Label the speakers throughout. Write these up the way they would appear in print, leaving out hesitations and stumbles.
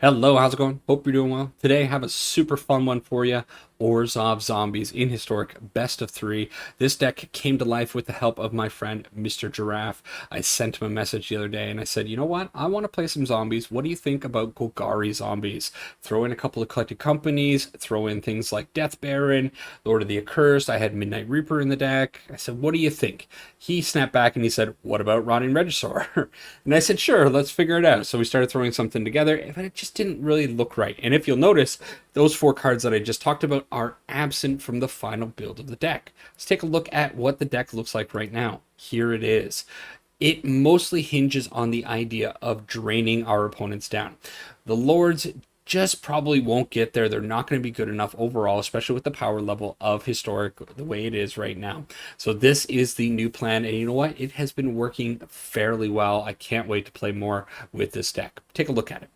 Speaker 1: Hello, how's it going? Hope you're doing well. Today I have a super fun one for you. Orzhov Zombies in Historic Best of 3. This deck came to life with the help of my friend Mr. Giraffe. I sent him a message the other day and I said, you know what? I want to play some zombies. What do you think about Golgari zombies? Throw in a couple of collected companies, throw in things like Death Baron, Lord of the Accursed. I had Midnight Reaper in the deck. I said, what do you think? He snapped back and he said, what about Rotting Regisaur? And I said, sure, let's figure it out. So we started throwing something together, but it just didn't really look right. And if you'll notice, those four cards that I just talked about are absent from the final build of the deck. Let's take a look at what the deck looks like right now. Here it is. It mostly hinges on the idea of draining our opponents down. The Lords just probably won't get there. They're not going to be good enough overall, especially with the power level of Historic the way it is right now. So this is the new plan, and you know what? It has been working fairly well. I can't wait to play more with this deck. Take a look at it.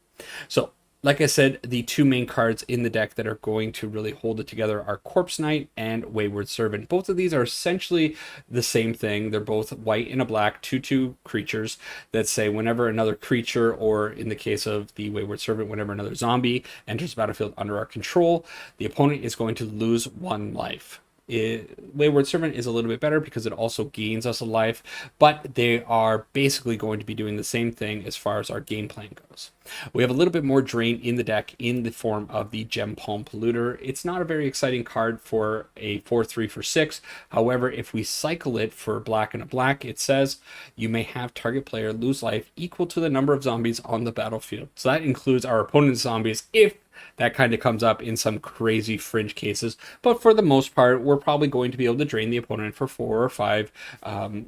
Speaker 1: So like I said, the two main cards in the deck that are going to really hold it together are Corpse Knight and Wayward Servant. Both of these are essentially the same thing. They're both white and a black 2/2 creatures that say whenever another creature, or in the case of the Wayward Servant, whenever another zombie enters the battlefield under our control, the opponent is going to lose 1 life. Wayward Servant is a little bit better because it also gains us a life, but they are basically going to be doing the same thing as far as our game plan goes. We have a little bit more drain in the deck in the form of the Gem Palm Polluter. It's not a very exciting card for a 4/3 for 6. However, if we cycle it for black and a black, it says you may have target player lose life equal to the number of zombies on the battlefield. So that includes our opponent's zombies if that kind of comes up in some crazy fringe cases. But for the most part, we're probably going to be able to drain the opponent for 4 or 5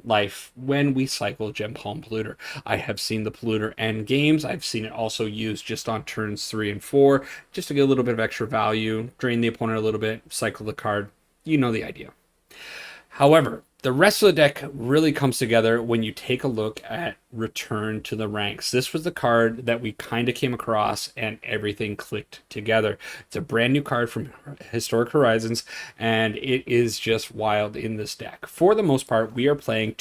Speaker 1: life when we cycle Gem Palm Polluter. I have seen the Polluter end games. I've seen it also used just on turns 3 and 4, just to get a little bit of extra value, drain the opponent a little bit, cycle the card. You know the idea. However, the rest of the deck really comes together when you take a look at Return to the Ranks. This was the card that we kind of came across and everything clicked together. It's a brand new card from Historic Horizons, and it is just wild in this deck. For the most part, we are playing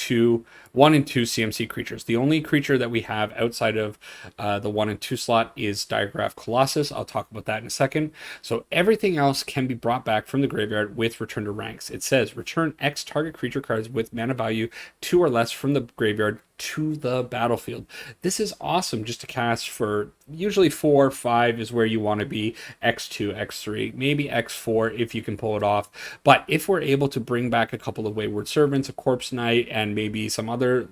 Speaker 1: 1 and 2 CMC creatures. The only creature that we have outside of the 1 and 2 slot is Diagraph Colossus. I'll talk about that in a second. So everything else can be brought back from the graveyard with Return to Ranks. It says return X target creature cards with mana value 2 or less from the graveyard to the battlefield. This is awesome just to cast for usually 4 or 5 is where you want to be, X2, X3, maybe X4 if you can pull it off. But if we're able to bring back a couple of Wayward Servants, a Corpse Knight, and maybe some other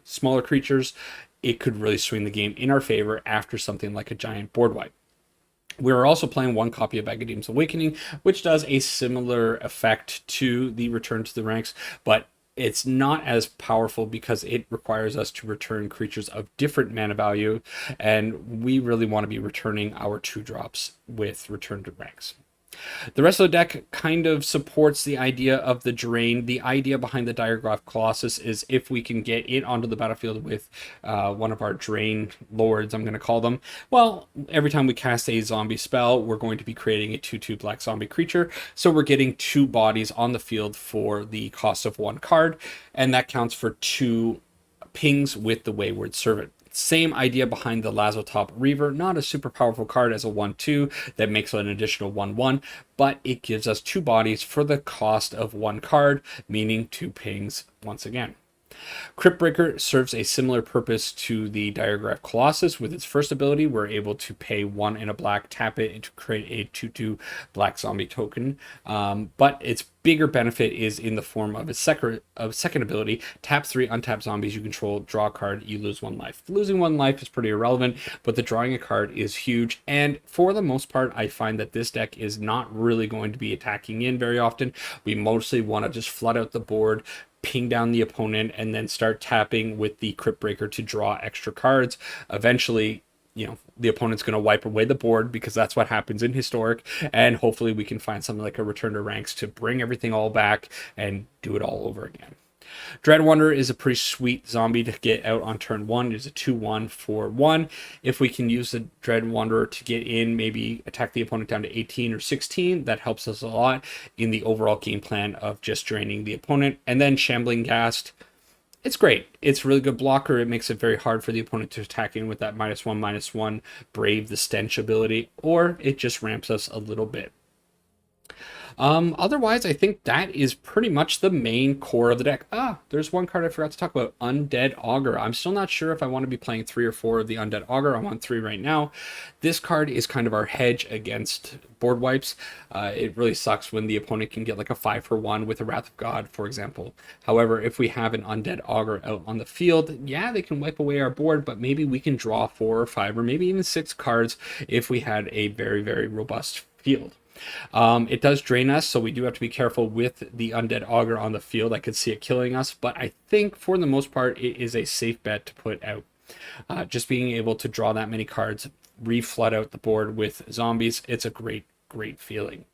Speaker 1: smaller creatures, it could really swing the game in our favor after something like a giant board wipe. We're also playing 1 copy of Agadeem's Awakening, which does a similar effect to the Return to the Ranks, but it's not as powerful because it requires us to return creatures of different mana value, and we really want to be returning our 2-drops with Return to Ranks. The rest of the deck kind of supports the idea of the drain. The idea behind the Diagraph Colossus is if we can get it onto the battlefield with one of our drain lords, I'm going to call them, well, every time we cast a zombie spell, we're going to be creating a 2/2 black zombie creature. So we're getting 2 bodies on the field for the cost of 1 card, and that counts for 2 pings with the Wayward Servant. Same idea behind the Lazotop Reaver. Not a super powerful card as a 1/2 that makes an additional 1/1, but it gives us 2 bodies for the cost of 1 card, meaning 2 pings once again. Cryptbreaker serves a similar purpose to the Diagraph Colossus. With its first ability, we're able to pay 1 and a black, tap it, and to create a 2/2 black zombie token. But its bigger benefit is in the form of its second ability. Tap 3 untap zombies you control, draw a card, you lose 1 life. Losing 1 life is pretty irrelevant, but the drawing a card is huge. And for the most part, I find that this deck is not really going to be attacking in very often. We mostly want to just flood out the board, ping down the opponent, and then start tapping with the Cryptbreaker to draw extra cards. Eventually, the opponent's going to wipe away the board because that's what happens in Historic, and hopefully we can find something like a Return to Ranks to bring everything all back and do it all over again. Dread Wanderer is a pretty sweet zombie to get out on turn 1. It is a 2/1 for 1. If we can use the Dread Wanderer to get in, maybe attack the opponent down to 18 or 16, that helps us a lot in the overall game plan of just draining the opponent. And then Shambling Ghast It's great. It's a really good blocker. It makes it very hard for the opponent to attack in with that -1/-1 Brave the Stench ability, or it just ramps us a little bit. Otherwise, I think that is pretty much the main core of the deck. There's one card I forgot to talk about, Undead Augur. I'm still not sure if I want to be playing 3 or 4 of the Undead Augur. I'm on 3 right now. This card is kind of our hedge against board wipes. It really sucks when the opponent can get like a 5-for-1 with a Wrath of God, for example. However, if we have an Undead Augur out on the field, yeah, they can wipe away our board, but maybe we can draw 4 or 5 or maybe even 6 cards if we had a very, very robust field. It does drain us, so we do have to be careful with the Undead Augur on the field. I could see it killing us, but I think for the most part, it is a safe bet to put out. Just being able to draw that many cards, re-flood out the board with zombies, it's a great, great feeling.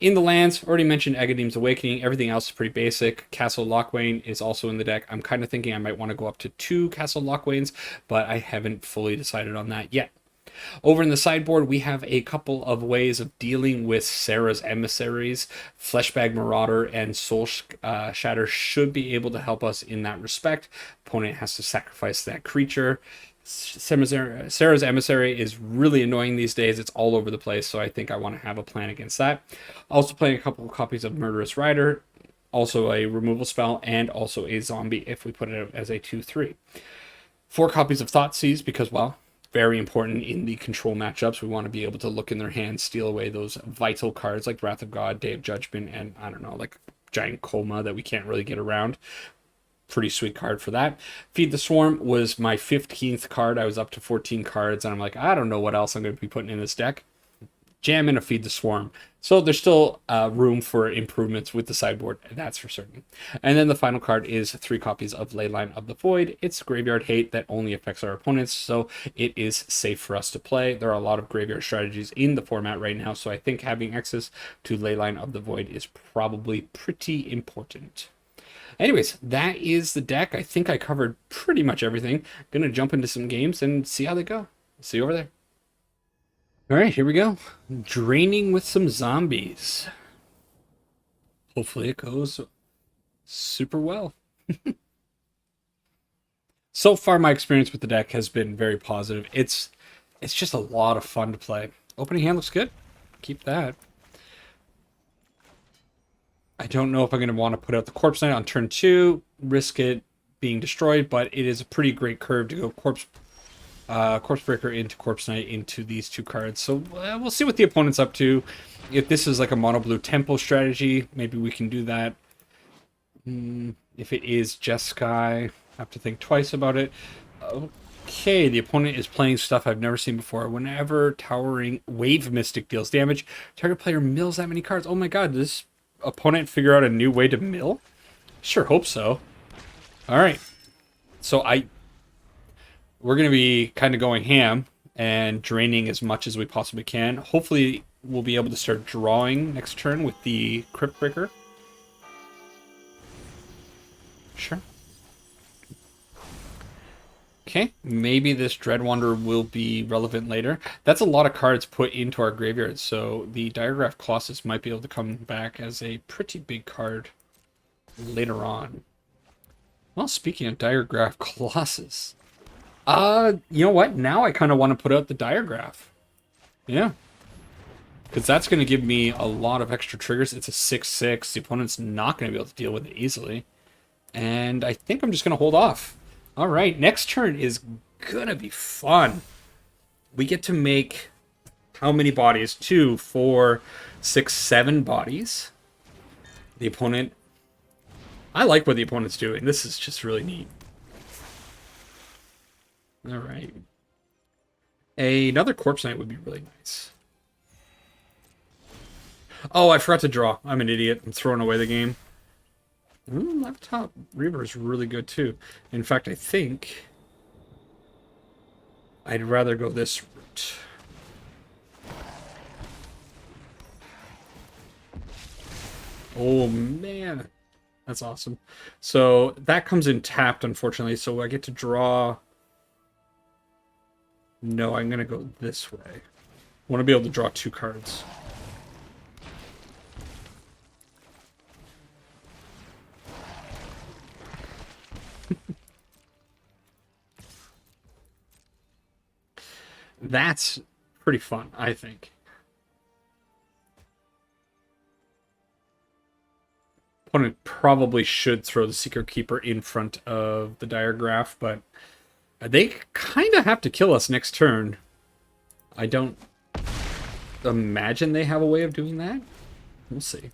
Speaker 1: In the lands, already mentioned Agadeem's Awakening. Everything else is pretty basic. Castle Lochwain is also in the deck. I'm kind of thinking I might want to go up to 2 Castle Lochwains, but I haven't fully decided on that yet. Over in the sideboard, we have a couple of ways of dealing with Sarah's emissaries. Fleshbag Marauder and Soul Shatter should be able to help us in that respect. Opponent has to sacrifice that creature. Sarah's emissary is really annoying these days. It's all over the place, so I think I want to have a plan against that. Also playing a couple of copies of Murderous Rider, also a removal spell, and also a zombie if we put it out as a 2/3. 4 copies of Thoughtseize because, well, very important in the control matchups. We want to be able to look in their hands, steal away those vital cards like Wrath of God, Day of Judgment, and I don't know, like Giant Coma that we can't really get around. Pretty sweet card for that. Feed the Swarm was my 15th card. I was up to 14 cards, and I'm like, I don't know what else I'm going to be putting in this deck. Jam in a Feed the Swarm. So there's still room for improvements with the sideboard, that's for certain. And then the final card is 3 copies of Leyline of the Void. It's Graveyard Hate that only affects our opponents, so it is safe for us to play. There are a lot of graveyard strategies in the format right now, so I think having access to Leyline of the Void is probably pretty important. Anyways, that is the deck. I think I covered pretty much everything. Gonna jump into some games and see how they go. See you over there. All right, here we go. Draining with some zombies. Hopefully it goes super well. So far, my experience with the deck has been very positive. It's just a lot of fun to play. Opening hand looks good. Keep that. I don't know if I'm going to want to put out the Corpse Knight on turn 2, risk it being destroyed, but it is a pretty great curve to go Corpse Breaker into Corpse Knight into these 2 cards. So we'll see what the opponent's up to. If this is like a mono blue tempo strategy, maybe we can do that. If it is Jeskai, I have to think twice about it. Okay, the opponent is playing stuff I've never seen before. Whenever Towering Wave Mystic deals damage, target player mills that many cards. Oh my god, does this opponent figure out a new way to mill? Sure hope so. Alright. So we're going to be kind of going ham and draining as much as we possibly can. Hopefully, we'll be able to start drawing next turn with the Crypt Breaker. Sure. Okay, maybe this Dreadwander will be relevant later. That's a lot of cards put into our graveyard, so the Diregraph Colossus might be able to come back as a pretty big card later on. Well, speaking of Diregraph Colossus... you know what? Now I kind of want to put out the Diregraph. Yeah. Because that's going to give me a lot of extra triggers. It's a 6/6. The opponent's not going to be able to deal with it easily. And I think I'm just going to hold off. All right, next turn is going to be fun. We get to make how many bodies? 2, 4, 6, 7 bodies. The opponent... I like what the opponent's doing. This is just really neat. All right. Another Corpse Knight would be really nice. Oh, I forgot to draw. I'm an idiot. I'm throwing away the game. Ooh, Laptop Reaver is really good too. In fact, I think I'd rather go this route. Oh, man. That's awesome. So that comes in tapped, unfortunately. So I get to draw... No, I'm going to go this way. I want to be able to draw 2 cards. That's pretty fun, I think. Opponent probably should throw the Secret Keeper in front of the Diregraph, but they kind of have to kill us next turn. I don't imagine they have a way of doing that. We'll see.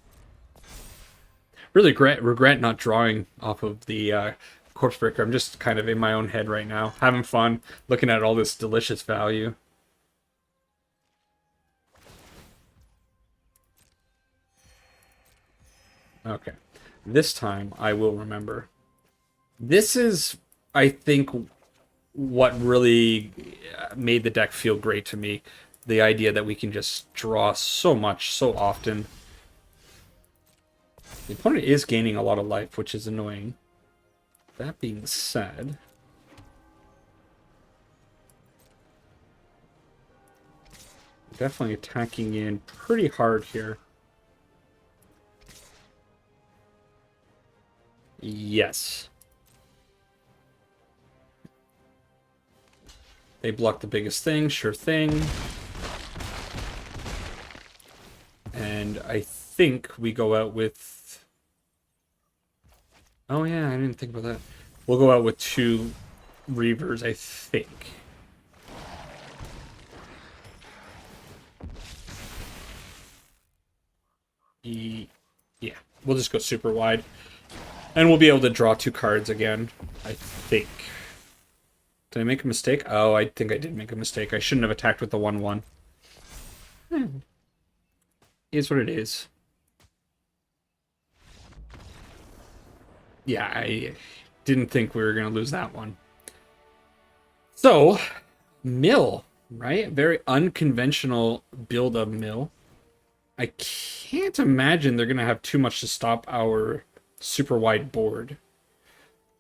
Speaker 1: Really regret not drawing off of the Corpse Breaker. I'm just kind of in my own head right now, having fun, looking at all this delicious value. Okay. This time I will remember. This is, I think, what really made the deck feel great to me. The idea that we can just draw so much, so often. The opponent is gaining a lot of life, which is annoying. That being said, definitely attacking in pretty hard here. Yes. They block the biggest thing, sure thing. And I think we go out with... Oh yeah, I didn't think about that. We'll go out with 2 Reavers, I think. Yeah, we'll just go super wide. And we'll be able to draw 2 cards again, I think. Did I make a mistake? Oh, I think I did make a mistake. I shouldn't have attacked with the 1/1. Is what it is. Yeah, I didn't think we were going to lose that one. So, Mill, right? Very unconventional build of Mill. I can't imagine they're going to have too much to stop our super wide board.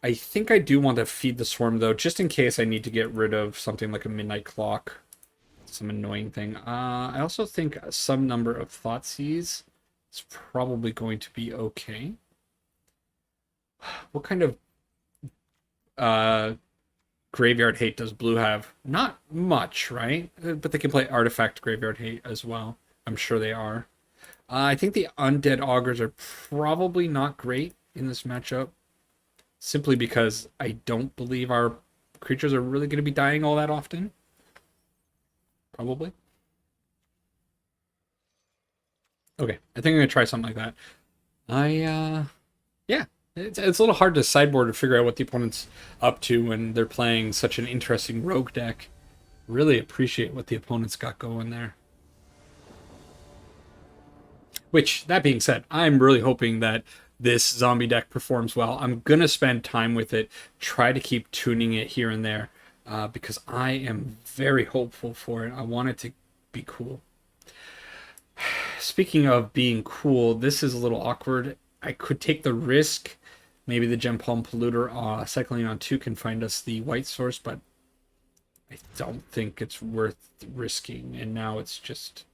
Speaker 1: I think I do want to feed the Swarm, though, just in case I need to get rid of something like a Midnight Clock. Some annoying thing. I also think some number of Thoughtseize is probably going to be okay. What kind of Graveyard Hate does blue have? Not much, right? But they can play Artifact Graveyard Hate as well. I'm sure they are. I think the Undead Augurs are probably not great in this matchup. Simply because I don't believe our creatures are really going to be dying all that often. Probably. Okay, I think I'm going to try something like that. Yeah. It's a little hard to sideboard to figure out what the opponent's up to when they're playing such an interesting rogue deck. Really appreciate what the opponent's got going there. Which, that being said, I'm really hoping that this zombie deck performs well. I'm going to spend time with it, try to keep tuning it here and there, because I am very hopeful for it. I want it to be cool. Speaking of being cool, this is a little awkward. I could take the risk. Maybe the Gem Palm Polluter cycling on 2 can find us the white source, but I don't think it's worth risking. And now it's just...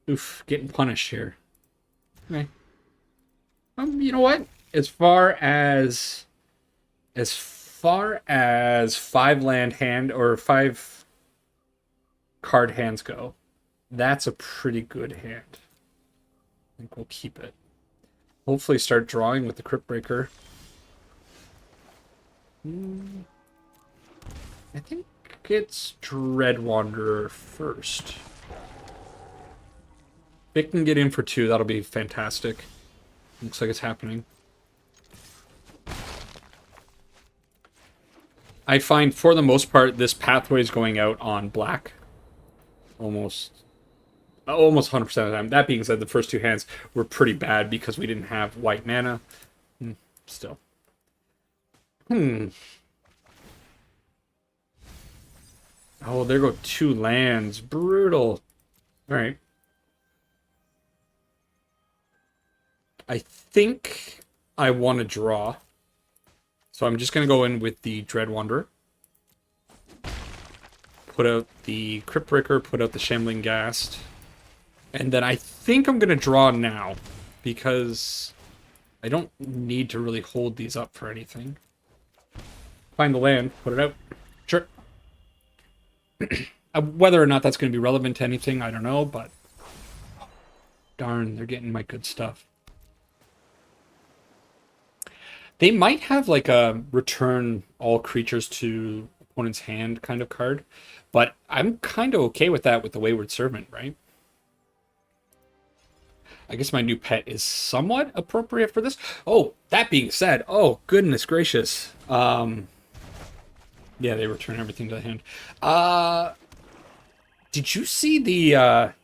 Speaker 1: Oof, getting punished here. Okay. You know what? As far as 5 land hand or 5 card hands go, that's a pretty good hand. I think we'll keep it. Hopefully start drawing with the Crypt Breaker. I think it's Dread Wanderer first. If it can get in for 2, that'll be fantastic. Looks like it's happening. I find, for the most part, this pathway is going out on black. Almost 100% of the time. That being said, the first 2 hands were pretty bad because we didn't have white mana. Still. Oh, there go 2 lands. Brutal. Alright. I think I want to draw. So I'm just going to go in with the Dread Wanderer. Put out the Crypt Breaker, put out the Shambling Ghast. And then I think I'm going to draw now. Because I don't need to really hold these up for anything. Find the land, put it out. Sure. Whether or not that's going to be relevant to anything, I don't know, but darn, they're getting my good stuff. They might have like a return all creatures to opponent's hand kind of card, but I'm kind of okay with that with the Wayward Servant, right? I guess my new pet is somewhat appropriate for this. Oh, that being said, oh goodness gracious. Yeah, they return everything to the hand. Did you see the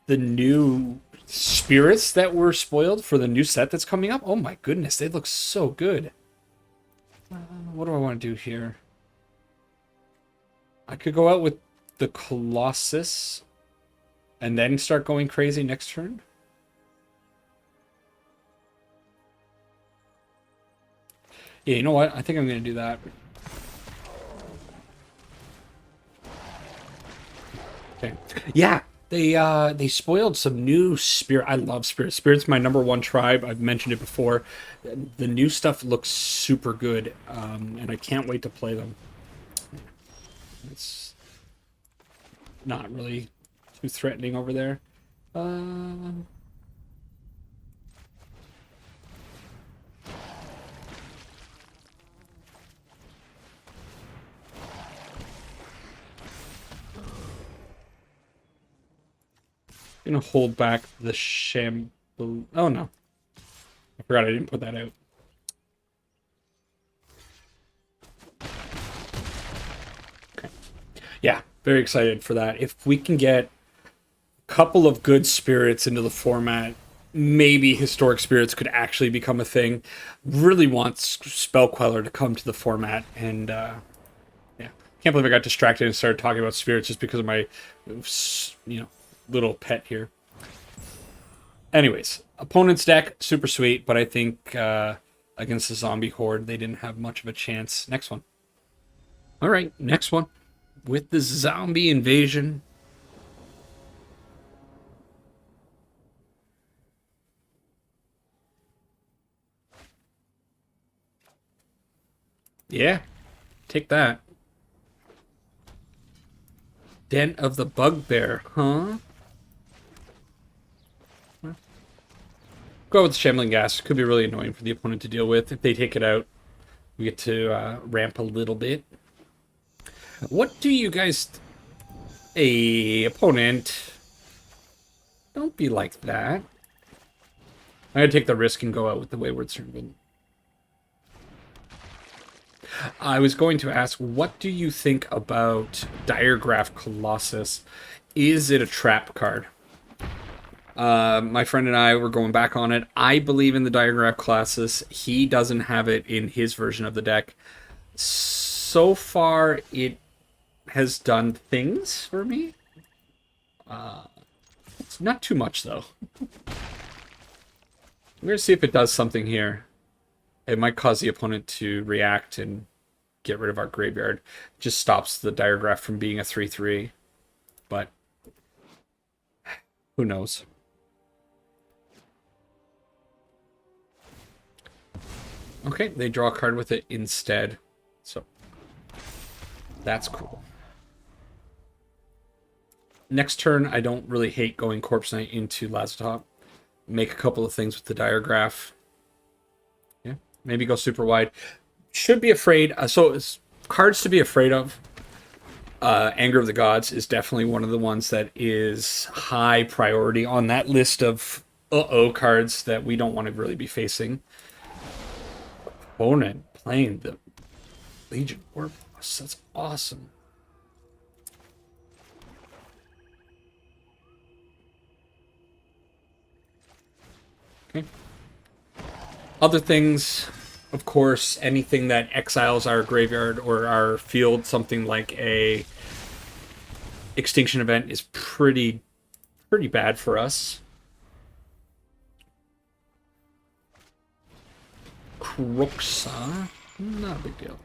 Speaker 1: new spirits that were spoiled for the new set that's coming up? Oh my goodness, they look so good. What do I want to do here? I could go out with the Colossus and then start going crazy next turn. Yeah, you know what? I think I'm going to do that. Okay. Yeah, they spoiled some new spirit. I love spirit. Spirit's my #1 tribe. I've mentioned it before. The new stuff looks super good, and I can't wait to play them. It's not really too threatening over there. Gonna hold back the Shaman. Oh no, I forgot I didn't put that out. Okay. Yeah, very excited for that. If we can get a couple of good spirits into the format, maybe historic spirits could actually become a thing. Really want Spell Queller to come to the format, and yeah, can't believe I got distracted and started talking about spirits just because of my, little pet here. Anyways, opponent's deck, super sweet, but I think against the zombie horde, they didn't have much of a chance. Next one. All right, next one. With the zombie invasion. Yeah, take that. Den of the Bugbear, huh? Go with the Shambling Gas. Could be really annoying for the opponent to deal with. If they take it out, we get to ramp a little bit. What do you guys... opponent... Don't be like that. I'm going to take the risk and go out with the Wayward Servant. I was going to ask, what do you think about Diregraph Colossus? Is it a trap card? My friend and I were going back on it. I believe in the Diregraph Colossus. He doesn't have it in his version of the deck. So far, it has done things for me. It's not too much, though. We're going to see if it does something here. It might cause the opponent to react and get rid of our graveyard. It just stops the Diregraph from being a 3/3. But who knows? Okay, they draw a card with it instead. So that's cool. Next turn, I don't really hate going Corpse Knight into Lazatop. Make a couple of things with the Diregraph. Yeah, maybe go super wide. Should be afraid. So cards to be afraid of. Anger of the Gods is definitely one of the ones that is high priority on that list of cards that we don't want to really be facing. Opponent playing the Legion War Boss. That's awesome. Okay. Other things, of course, anything that exiles our graveyard or our field, something like a Extinction Event is pretty bad for us. Kroxa, not a big deal.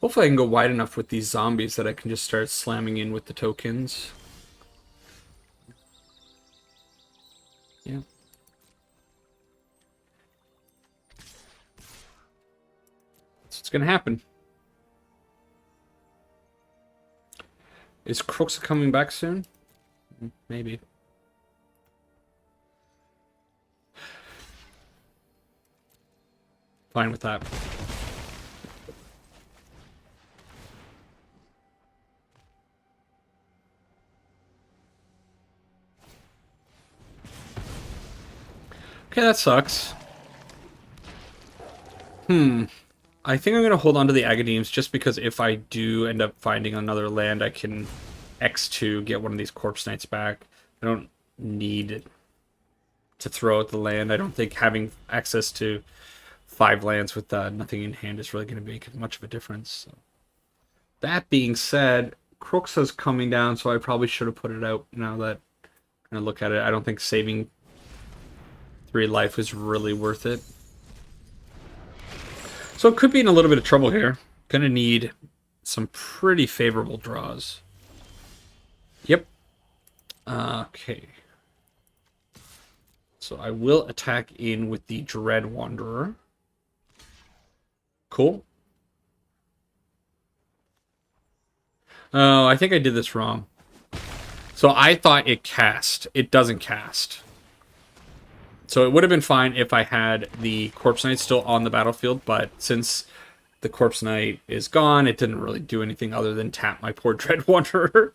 Speaker 1: Hopefully I can go wide enough with these zombies that I can just start slamming in with the tokens. Yeah. It's gonna happen. Is Crooks coming back soon? Maybe. Fine with that. Okay, that sucks. I think I'm going to hold on to the Agademes just because if I do end up finding another land, I can X2, get one of these Corpse Knights back. I don't need to throw out the land. I don't think having access to 5 lands with nothing in hand is really going to make much of a difference. So. That being said, Crooks is coming down, so I probably should have put it out now that I look at it. I don't think saving 3 life was really worth it. So it could be in a little bit of trouble here. Gonna need some pretty favorable draws. Yep. Okay. So I will attack in with the Dread Wanderer. Cool. Oh, I think I did this wrong. So I thought it cast. It doesn't cast. So it would have been fine if I had the Corpse Knight still on the battlefield, but since the Corpse Knight is gone, it didn't really do anything other than tap my poor Dread Wanderer.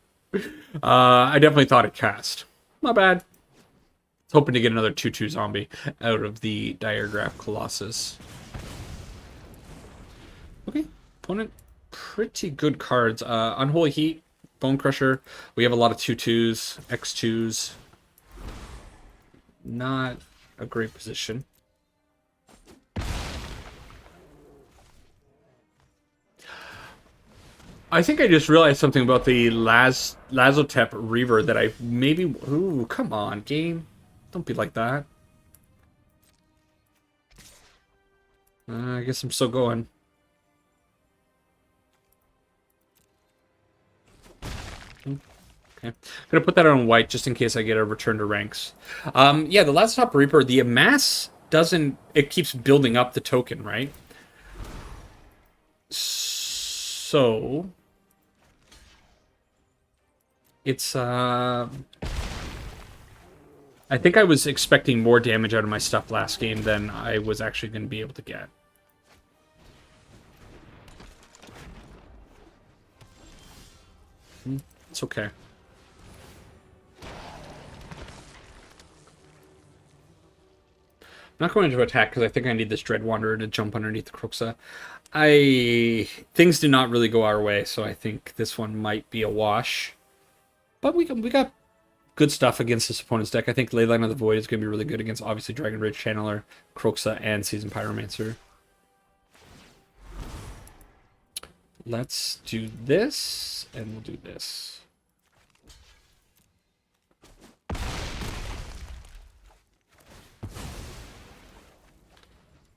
Speaker 1: I definitely thought it cast. Not bad. I was hoping to get another 2/2 zombie out of the Diregraph Colossus. Okay, opponent, pretty good cards. Unholy Heat, Bone Crusher. We have a lot of 2/2s, X2s. Not a great position. I think I just realized something about the Lazotep Reaver that I maybe... Ooh, come on, game. Don't be like that. I guess I'm still going. Okay. I'm going to put that on white just in case I get a return to ranks. Yeah, the Lazotep Reaper, the amass doesn't... It keeps building up the token, right? So... It's, I think I was expecting more damage out of my stuff last game than I was actually going to be able to get. It's okay. I'm not going to attack because I think I need this Dread Wanderer to jump underneath the Cruxa. Things did not really go our way, so I think this one might be a wash. But we got good stuff against this opponent's deck. I think Leyline of the Void is going to be really good against, obviously, Dragon Rage Channeler, Cruxa, and Seasoned Pyromancer. Let's do this, and we'll do this.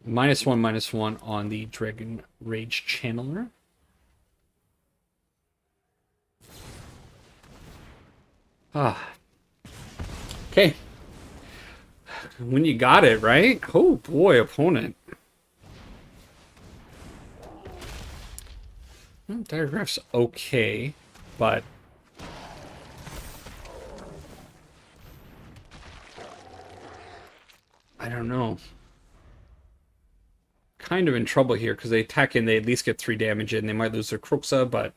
Speaker 1: -1/-1 on the Dragon Rage Channeler. Okay. When you got it, right? Oh boy, opponent. Diregraph's okay, but... I don't know. Kind of in trouble here, because they attack in, they at least get 3 damage in. They might lose their Cruxa, but...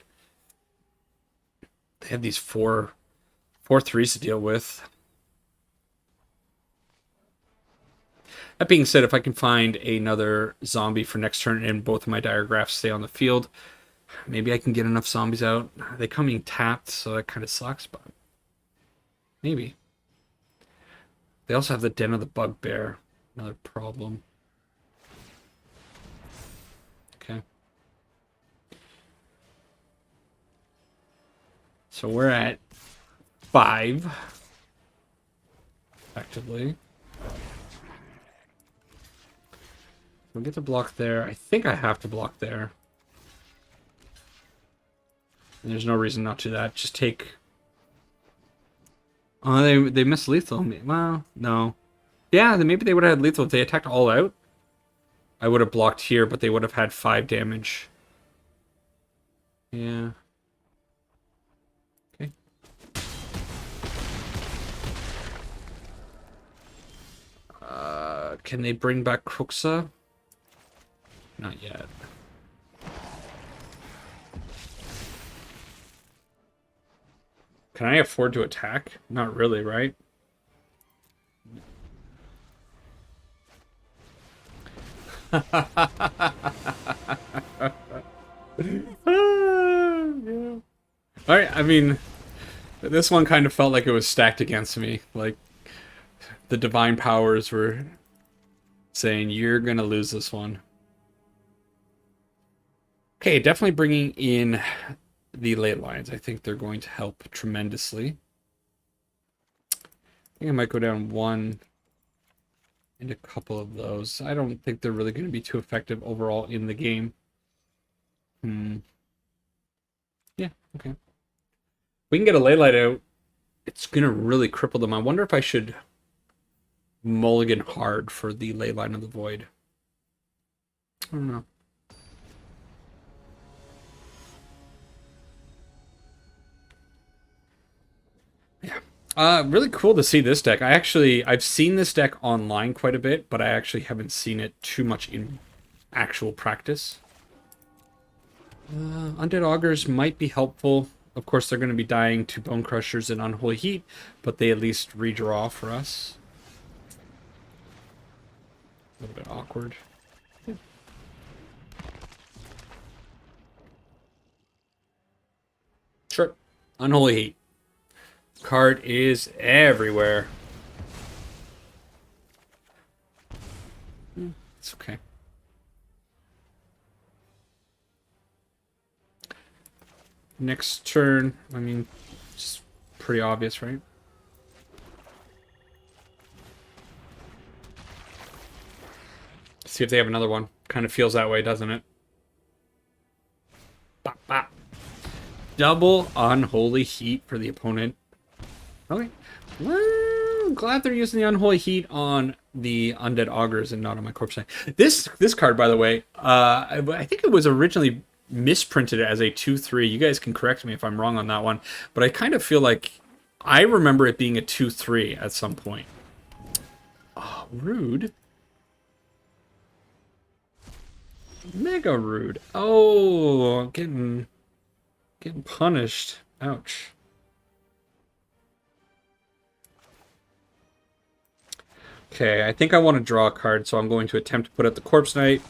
Speaker 1: They have these 4 3s to deal with. That being said, if I can find another zombie for next turn and both of my Diregraphs stay on the field, maybe I can get enough zombies out. They coming tapped, so that kind of sucks, but maybe. They also have the Den of the Bugbear, another problem. Okay. So we're at 5, effectively. We'll get to block there. I think I have to block there. And there's no reason not to do that. Just take... Oh, they missed lethal. Well, no. Yeah, then maybe they would have had lethal if they attacked all out. I would have blocked here, but they would have had 5 damage. Yeah. Okay. Can they bring back Kruxa? Not yet. Can I afford to attack? Not really, right? Yeah. Alright, I mean, this one kind of felt like it was stacked against me. Like, the divine powers were saying, you're gonna lose this one. Okay, definitely bringing in the ley lines. I think they're going to help tremendously. I think I might go down one and a couple of those. I don't think they're really going to be too effective overall in the game. Yeah, okay. We can get a ley light out. It's going to really cripple them. I wonder if I should mulligan hard for the ley line of the void. I don't know. Yeah. Really cool to see this deck. I've seen this deck online quite a bit, but I actually haven't seen it too much in actual practice. Undead Augurs might be helpful. Of course, they're going to be dying to Bone Crushers and Unholy Heat, but they at least redraw for us. A little bit awkward. Yeah. Sure. Unholy Heat. Card is everywhere. It's okay. Next turn, I mean, it's pretty obvious, right? See if they have another one. Kind of feels that way, doesn't it? Bop, bop. Double Unholy Heat for the opponent. Okay. Well, I'm glad they're using the Unholy Heat on the Undead Augurs and not on my corpse. This card, by the way, I think it was originally misprinted as a 2/3. You guys can correct me if I'm wrong on that one, but I kind of feel like I remember it being a 2/3 at some point. Oh, rude. Mega rude. Oh, getting punished. Ouch. Okay, I think I want to draw a card, so I'm going to attempt to put out the Corpse Knight,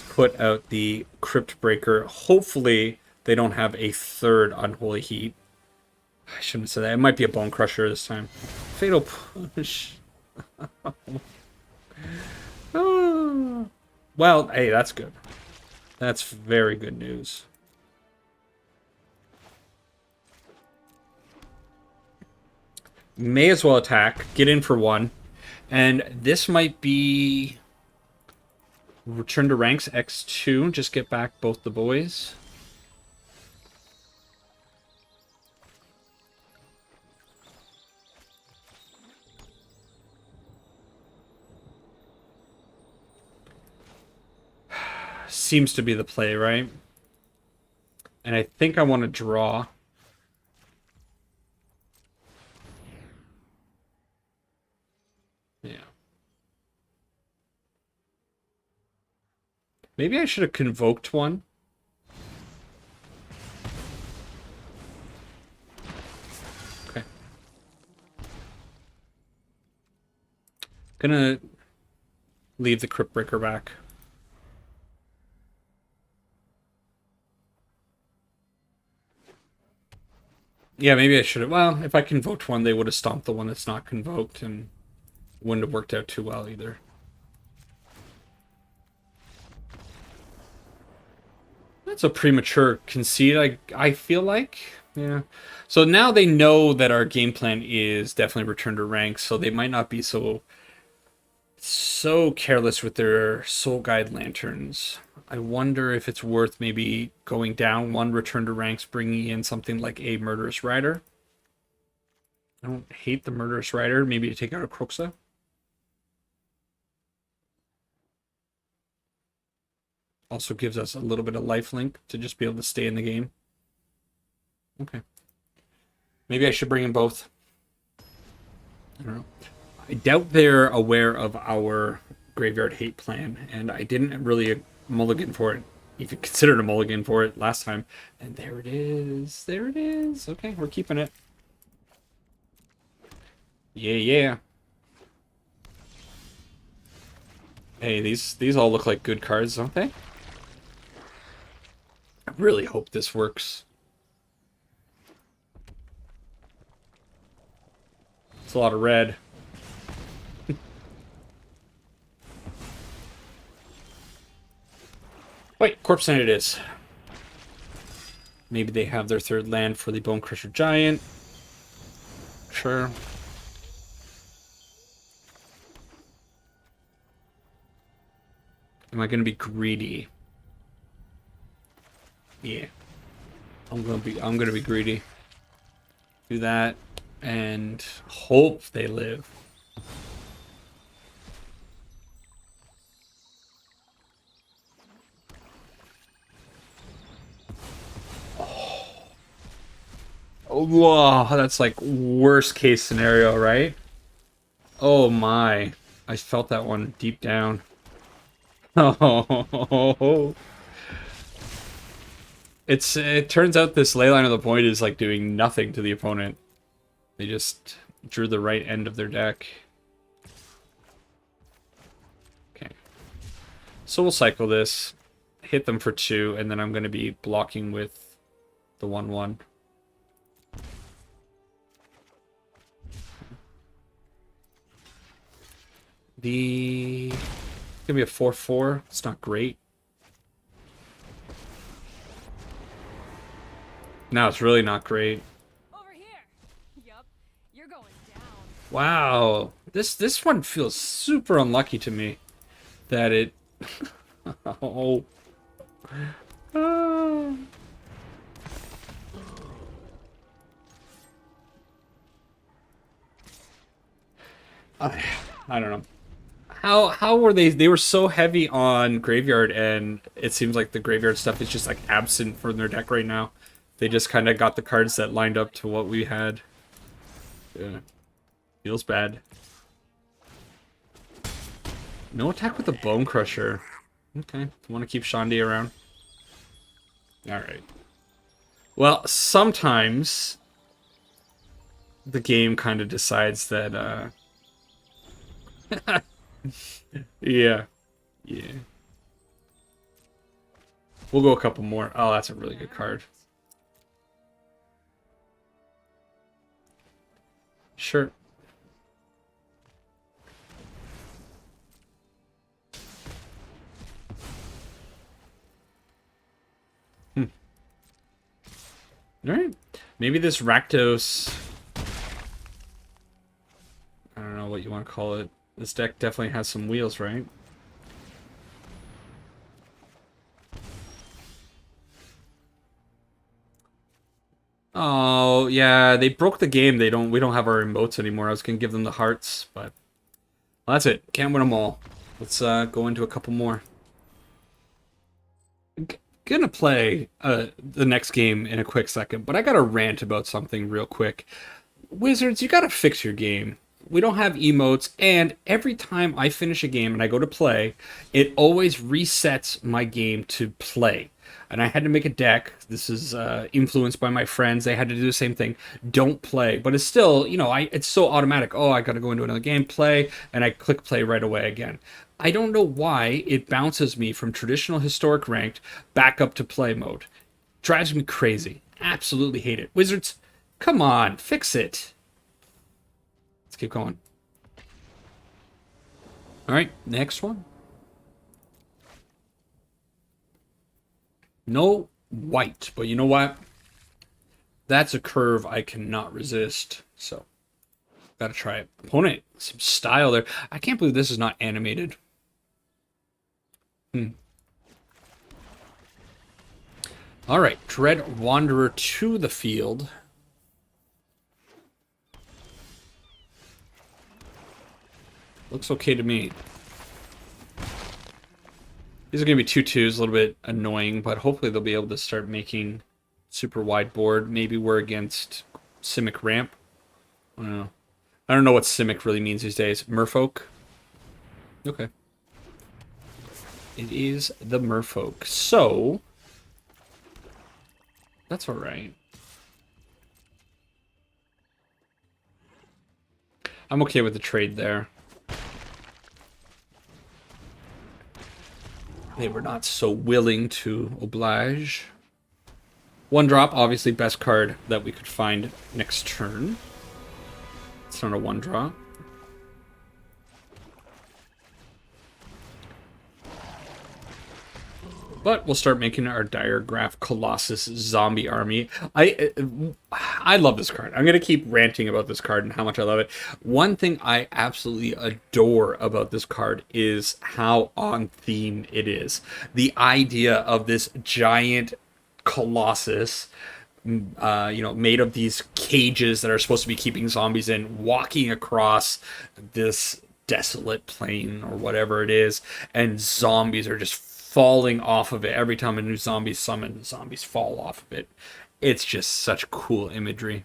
Speaker 1: put out the Crypt Breaker. Hopefully, they don't have a third Unholy Heat. I shouldn't have said that. It might be a Bone Crusher this time. Fatal Push. Oh. Well, hey, that's good. That's very good news. May as well attack. Get in for one. And this might be return to ranks X2. Just get back both the boys. Seems to be the play, right? And I think I want to draw. Yeah. Maybe I should have convoked one. Okay. Gonna leave the Crypt Breaker back. Yeah, maybe I should have. Well, if I convoked one, they would have stomped the one that's not convoked, and wouldn't have worked out too well either. That's a premature concede, I feel like. Yeah. So now they know that our game plan is definitely return to rank, so they might not be so careless with their Soul Guide Lanterns. I wonder if it's worth maybe going down one return to ranks, bringing in something like a Murderous Rider. I don't hate the Murderous Rider. Maybe to take out a Kruxa. Also gives us a little bit of lifelink to just be able to stay in the game. Okay. Maybe I should bring in both. I don't know. I doubt they're aware of our Graveyard Hate plan, and I didn't really mulligan for it, even considered a mulligan for it last time. And there it is. There it is. Okay, we're keeping it. Yeah, yeah. Hey, these all look like good cards, don't they? I really hope this works. It's a lot of red. Wait, Corpse Knight it is. Maybe they have their third land for the Bone Crusher Giant. Sure. Am I gonna be greedy? Yeah. I'm gonna be greedy. Do that and hope they live. Oh, whoa, that's like worst case scenario, right? Oh my. I felt that one deep down. Oh. It turns out this Leyline of the Void is like doing nothing to the opponent. They just drew the right end of their deck. Okay. So we'll cycle this, hit them for 2, and then I'm going to be blocking with the 1/1. It's gonna be a 4/4. It's not great. No, it's really not great.
Speaker 2: Over here. Yup, you're going down.
Speaker 1: Wow, this one feels super unlucky to me. That it. Oh. Ah. I don't know. How were they were so heavy on graveyard, and it seems like the graveyard stuff is just like absent from their deck right now. They just kind of got the cards that lined up to what we had. Yeah. Feels bad. No attack with the Bone Crusher. Okay. Want to keep Shandi around? Alright. Well, sometimes the game kind of decides that, yeah. Yeah. We'll go a couple more. Oh, that's a really good card. Sure. Alright. Maybe this Rakdos... I don't know what you want to call it. This deck definitely has some wheels, right? Oh, yeah, they broke the game. We don't have our emotes anymore. I was gonna give them the hearts, but well, that's it. Can't win them all. Let's go into a couple more. Gonna play the next game in a quick second, but I gotta rant about something real quick. Wizards, you gotta fix your game. We don't have emotes, and every time I finish a game and I go to play, it always resets my game to play. And I had to make a deck. This is influenced by my friends. They had to do the same thing. Don't play, but it's still, it's so automatic. Oh, I got to go into another game, play, and I click play right away again. I don't know why it bounces me from traditional historic ranked back up to play mode. Drives me crazy. Absolutely hate it. Wizards, come on, fix it. Let's keep going. All right, next one. No white, but you know what? That's a curve I cannot resist, so gotta try it. Opponent, some style there. I can't believe this is not animated. All right, Dread Wanderer to the field. Looks okay to me. These are going to be 2/2s, a little bit annoying, but hopefully they'll be able to start making super wide board. Maybe we're against Simic ramp. I don't know. I don't know what Simic really means these days. Merfolk? Okay. It is the Merfolk. So, that's alright. I'm okay with the trade there. They were not so willing to oblige. One drop, obviously best card that we could find next turn. It's not a one drop. But we'll start making our Diregraph Colossus zombie army. I love this card. I'm going to keep ranting about this card and how much I love it. One thing I absolutely adore about this card is how on theme it is. The idea of this giant Colossus, made of these cages that are supposed to be keeping zombies in, walking across this desolate plain or whatever it is, and zombies are just falling off of it. Every time a new zombie summoned, zombies fall off of it. It's just such cool imagery.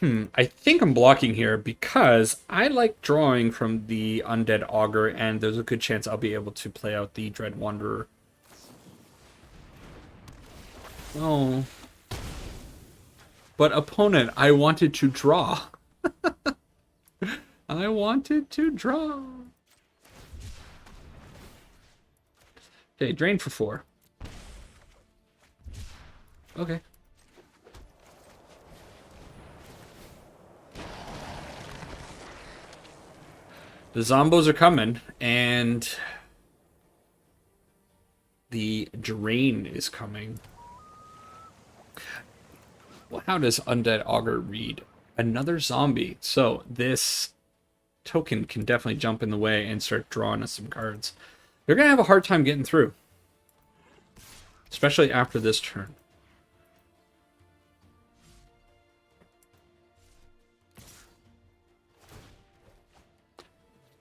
Speaker 1: I think I'm blocking here because I like drawing from the Undead Augur, and there's a good chance I'll be able to play out the Dread Wanderer. Oh. But opponent, I wanted to draw. I wanted to draw. Okay, drain for 4. Okay. The zombos are coming, and the drain is coming. Well, how does Undead Augur read? Another zombie. So this token can definitely jump in the way and start drawing us some cards. They're going to have a hard time getting through. Especially after this turn.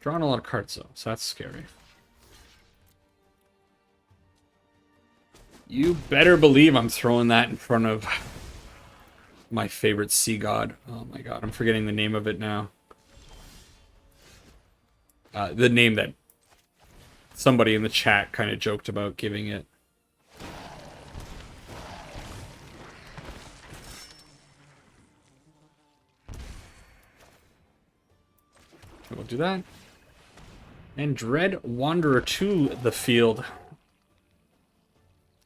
Speaker 1: Drawing a lot of cards, though, so that's scary. You better believe I'm throwing that in front of my favorite sea god. Oh my god, I'm forgetting the name of it now. The name that somebody in the chat kind of joked about giving it. We'll do that. And Dread Wanderer to the field.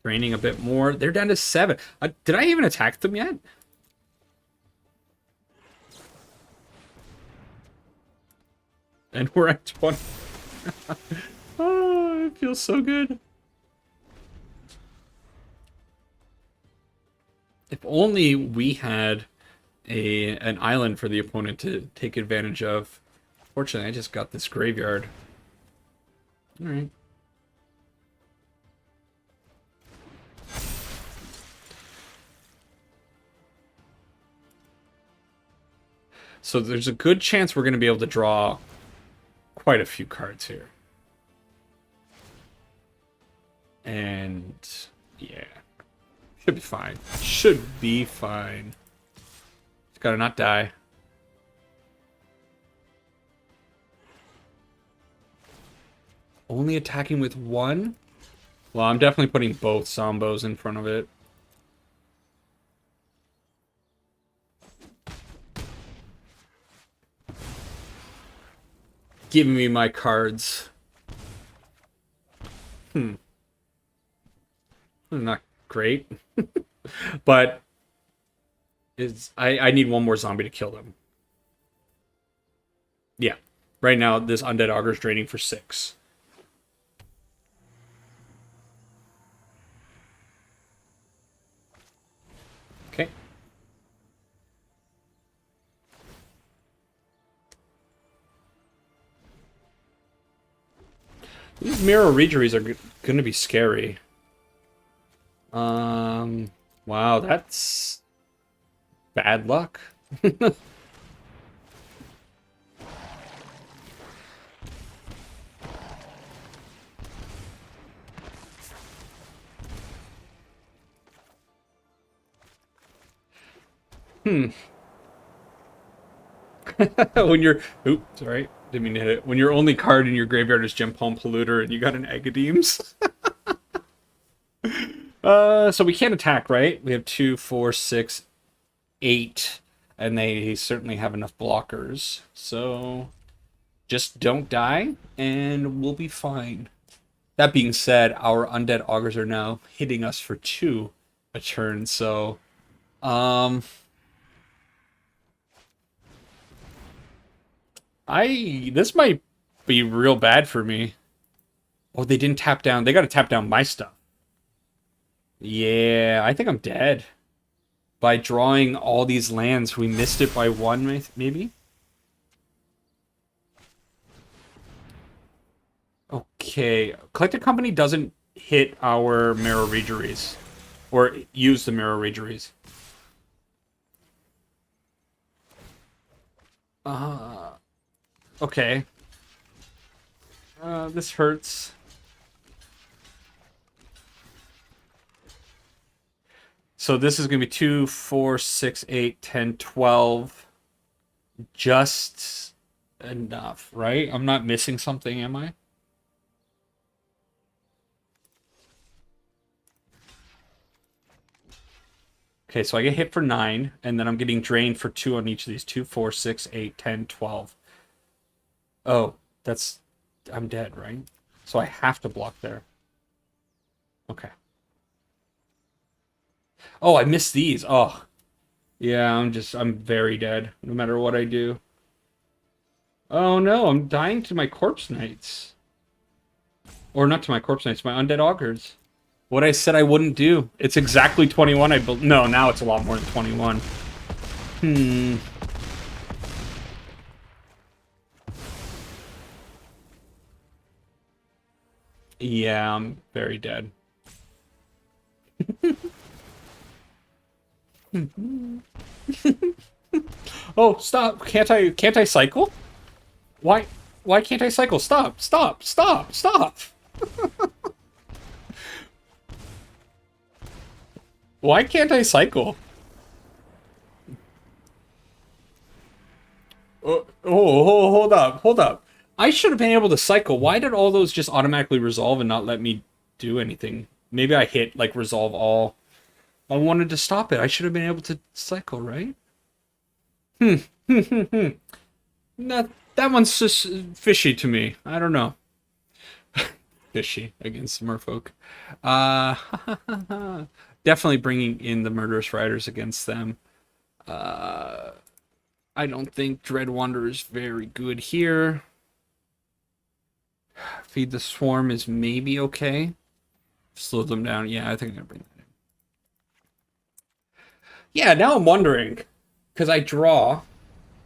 Speaker 1: Draining a bit more. They're down to 7. Did I even attack them yet? And we're at 20. Oh, it feels so good. If only we had an island for the opponent to take advantage of. Fortunately, I just got this graveyard. Alright. So there's a good chance we're going to be able to draw quite a few cards here. And yeah, should be fine. Should be fine. Just gotta not die. Only attacking with 1? Well, I'm definitely putting both Zombos in front of it. Give me my cards. Not great. But I need one more zombie to kill them. Yeah. Right now, this Undead Augur is draining for 6. Okay. These Mirror Regeries are going to be scary. Wow, that's bad luck. Hmm. When you're... Oops, sorry. Didn't mean to hit it. When your only card in your graveyard is Gem Palm Polluter and you got an Agadeems. So we can't attack, right? We have 2, 4, 6, 8. And they certainly have enough blockers. So just don't die and we'll be fine. That being said, our Undead Augurs are now hitting us for 2 a turn. So... This might be real bad for me. Oh, they didn't tap down. They got to tap down my stuff. Yeah, I think I'm dead. By drawing all these lands, we missed it by 1, maybe? Okay. Collected Company doesn't hit our Mirror Regeries. Or use the Mirror Regeries. Okay. This hurts. So this is going to be 2, 4, 6, 8, 10, 12. Just enough, right? I'm not missing something, am I? Okay, so I get hit for 9, and then I'm getting drained for 2 on each of these. 2, 4, 6, 8, 10, 12. Oh, that's... I'm dead, right? So I have to block there. Okay. Oh, I missed these. Oh. Yeah, I'm very dead, no matter what I do. Oh no, I'm dying to my Corpse Knights. Or not to my Corpse Knights, my Undead Augurs. What I said I wouldn't do. It's exactly 21. No, now it's a lot more than 21. Yeah, I'm very dead. Oh, stop. Can't I cycle? Why can't I cycle? Stop. Stop. Stop. Stop. Why can't I cycle? Hold up. Hold up. I should have been able to cycle. Why did all those just automatically resolve and not let me do anything? Maybe I hit, like, resolve all. I wanted to stop it. I should have been able to cycle, right? No, that one's just fishy to me. I don't know. Fishy against Merfolk. Definitely bringing in the Murderous Riders against them. I don't think Dread Wanderer is very good here. Feed the Swarm is maybe okay. Slow them down. Yeah, I think I'm gonna bring that in. Yeah, now I'm wondering. Because I draw.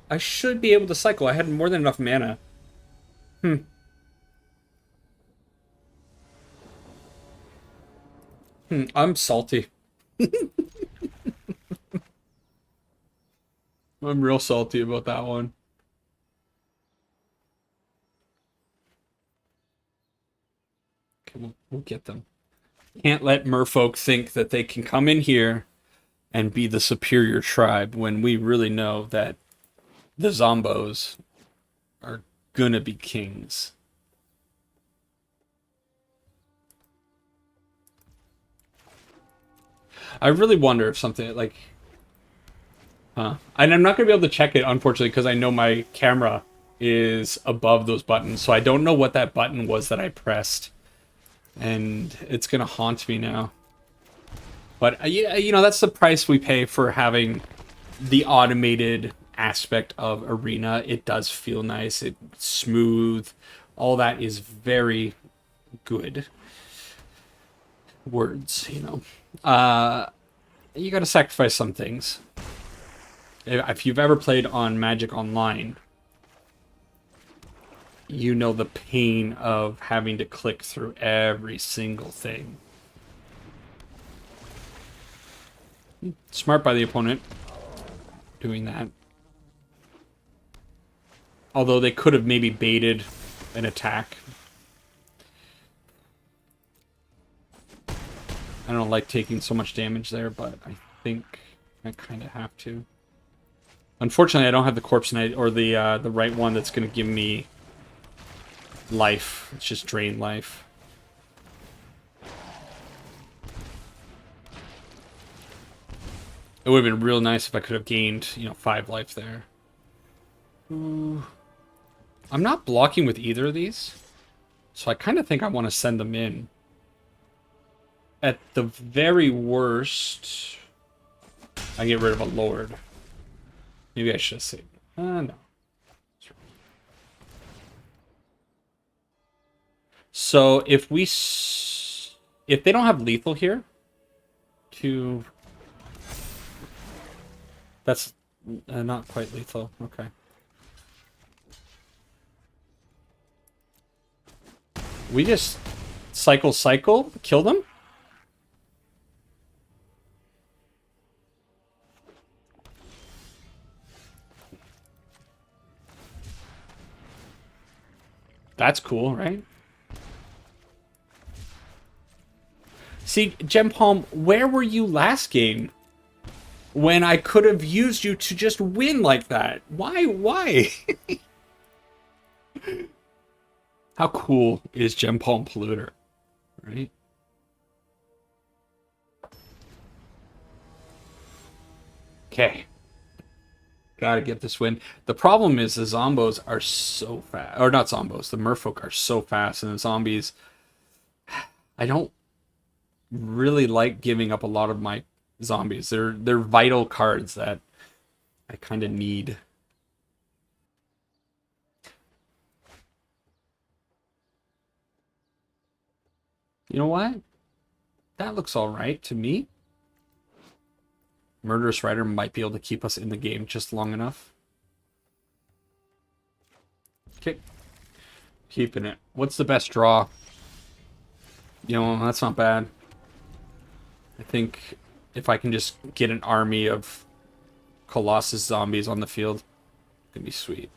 Speaker 1: I should be able to cycle. I had more than enough mana. I'm salty. I'm real salty about that one. Okay, we'll get them. Can't let Merfolk think that they can come in here and be the superior tribe when we really know that the Zombos are gonna be kings. I really wonder if something like... Huh. And I'm not gonna be able to check it, unfortunately, because I know my camera is above those buttons, so I don't know what that button was that I pressed. And it's gonna haunt me now. But, yeah, you know, that's the price we pay for having the automated aspect of Arena. It does feel nice. It's smooth. All that is very good. Words, you know. You gotta sacrifice some things. If you've ever played on Magic Online, you know the pain of having to click through every single thing. Smart by the opponent doing that. Although they could have maybe baited an attack. I don't like taking so much damage there, but I think I kind of have to. Unfortunately, I don't have the Corpse Knight or the right one that's going to give me life. It's just drain life. It would have been real nice if I could have gained, 5 life there. Ooh. I'm not blocking with either of these, so I kind of think I want to send them in. At the very worst, I get rid of a Lord. Maybe I should have saved it. No. So if they don't have lethal here, that's not quite lethal. Okay. We just cycle, kill them? That's cool, right? See, Gem Palm, where were you last game? When I could have used you to just win like that. Why? How cool is Gem Palm Polluter? Right? Okay. Gotta get this win. The problem is the zombos are so fast. Or not zombos, the merfolk are so fast, and the zombies... I don't really like giving up a lot of my zombies. They're vital cards that I kind of need. You know what? That looks all right to me. Murderous Rider might be able to keep us in the game just long enough. Okay. Keeping it. What's the best draw? That's not bad. I think if I can just get an army of Colossus zombies on the field, it can be sweet.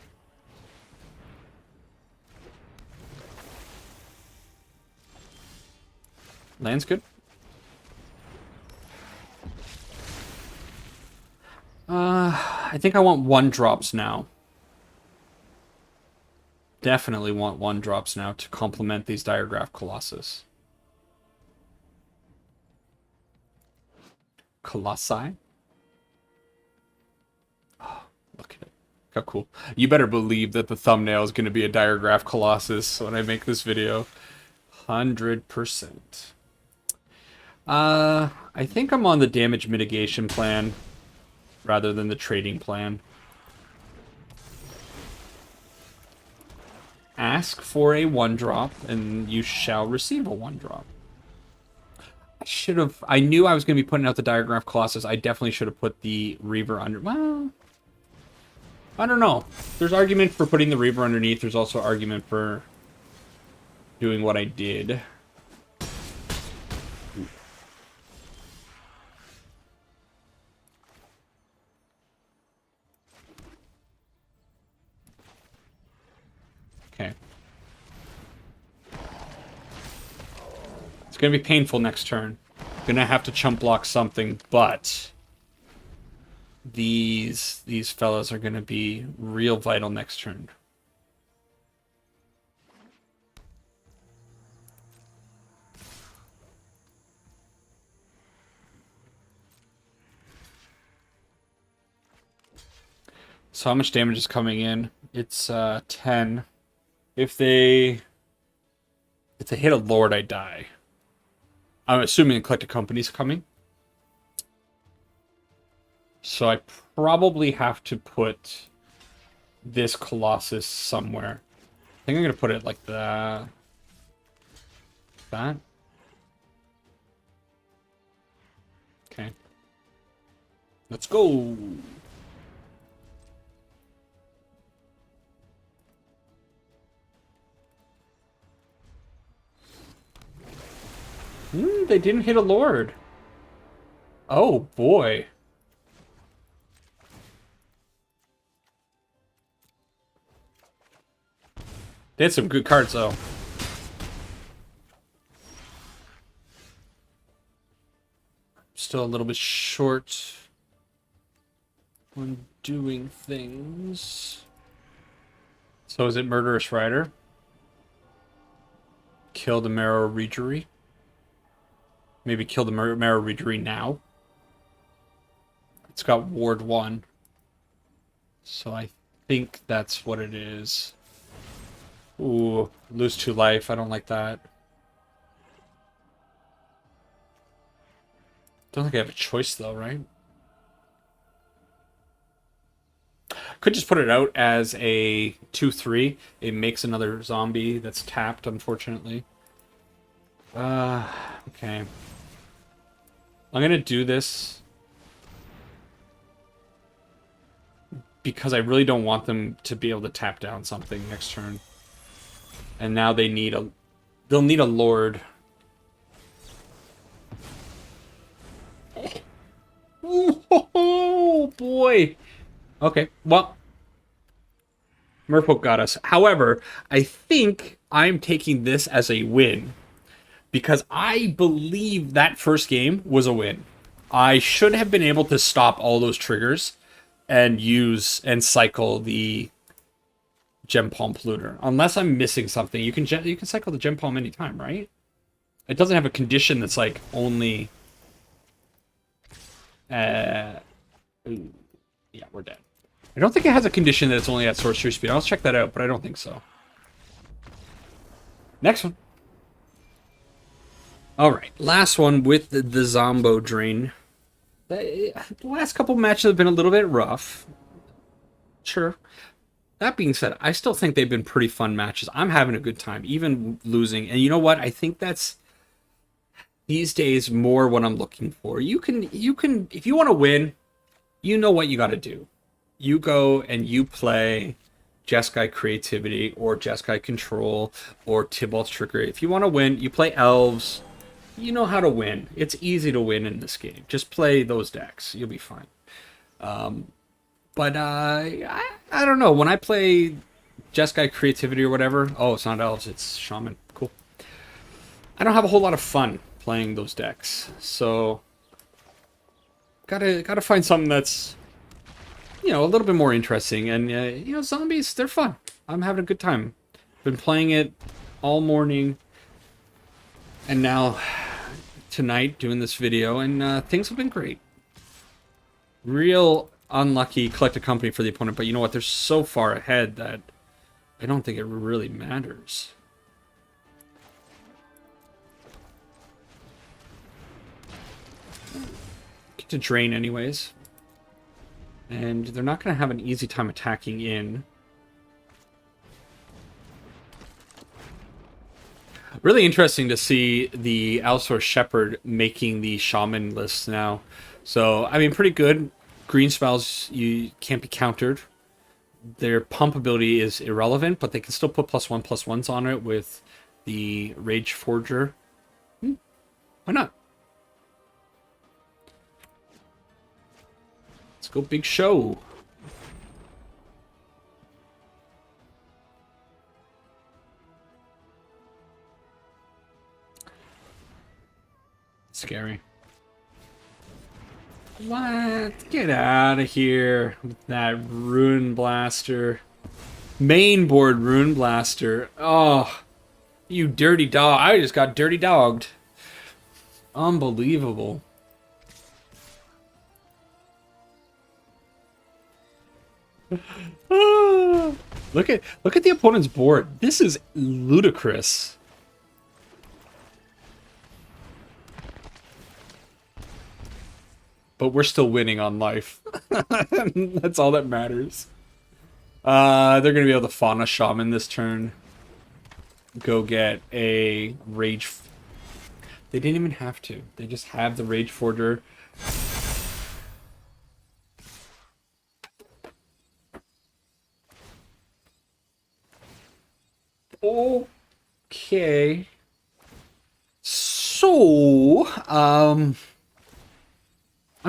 Speaker 1: Land's good. I think I want 1-drops now. Definitely want 1-drops now to complement these Diregraph Colossus. Colossi? Oh, look at it. How cool. You better believe that the thumbnail is going to be a Diregraph Colossus when I make this video. 100%. I think I'm on the damage mitigation plan rather than the trading plan. Ask for a 1-drop, and you shall receive a 1-drop. I knew I was going to be putting out the Diregraph Colossus. I definitely should have put the Reaver under... Well, I don't know. There's argument for putting the Reaver underneath. There's also argument for doing what I did. Okay. It's going to be painful next turn. Going to have to chump block something, but these fellas are going to be real vital next turn. So how much damage is coming in? It's 10. If they hit a Lord, I die. I'm assuming the Collected Company's coming. So I probably have to put this Colossus somewhere. I think I'm going to put it like that. That. Okay. Let's go. They didn't hit a Lord. Oh, boy. They had some good cards, though. Still a little bit short. on doing things. So is it Murderous Rider? Kill the Marrow Regery? Maybe kill the Marrow Regery now? It's got Ward 1. So I think that's what it is. Ooh, lose 2 life. I don't like that. Don't think I have a choice though, right? Could just put it out as a 2/3. It makes another zombie that's tapped, unfortunately. Okay. I'm gonna do this because I really don't want them to be able to tap down something next turn. And now they'll need a Lord. Oh boy. Okay, well, Merfolk got us. However, I think I'm taking this as a win because I believe that first game was a win. I should have been able to stop all those triggers and use and cycle the Gem Palm Polluter. Unless I'm missing something, you can cycle the Gem Palm anytime, right? It doesn't have a condition that's like only. Yeah, we're dead. I don't think it has a condition that it's only at sorcery speed. I'll check that out, but I don't think so. Next one. All right, last one with the Zombo Drain. The last couple matches have been a little bit rough. Sure. That being said, I still think they've been pretty fun matches. I'm having a good time, even losing. And you know what? I think that's these days more what I'm looking for. You can if you want to win, you know what you got to do. You go and you play Jeskai Creativity or Jeskai Control or Tybalt's Trickery. If you want to win, you play Elves. You know how to win. It's easy to win in this game. Just play those decks. You'll be fine. But I don't know. When I play Jeskai Creativity or whatever, oh, it's not Elves, it's Shaman. Cool. I don't have a whole lot of fun playing those decks. So gotta find something that's, you know, a little bit more interesting. And you know, zombies, they're fun. I'm having a good time. Been playing it all morning, and now tonight doing this video, and things have been great. Real unlucky collect a company for the opponent, but you know what? They're so far ahead that I don't think it really matters. Get to drain anyways. And they're not going to have an easy time attacking in. Really interesting to see the Allosaurus Shepherd making the Shaman lists now. So, I mean, pretty good. Green spells, you can't be countered. Their pump ability is irrelevant, but they can still put +1/+1s on it with the Rage Forger. Why not? Let's go big show. Scary. What? Get out of here with that Rune Blaster. Main board Rune Blaster. Oh, you dirty dog. I just got dirty dogged. Unbelievable. Look at the opponent's board. This is ludicrous. But we're still winning on life. That's all that matters. They're gonna be able to Fauna Shaman this turn. Go get a Rage. They didn't even have to. They just have the Rage Forger. Okay. So, I'm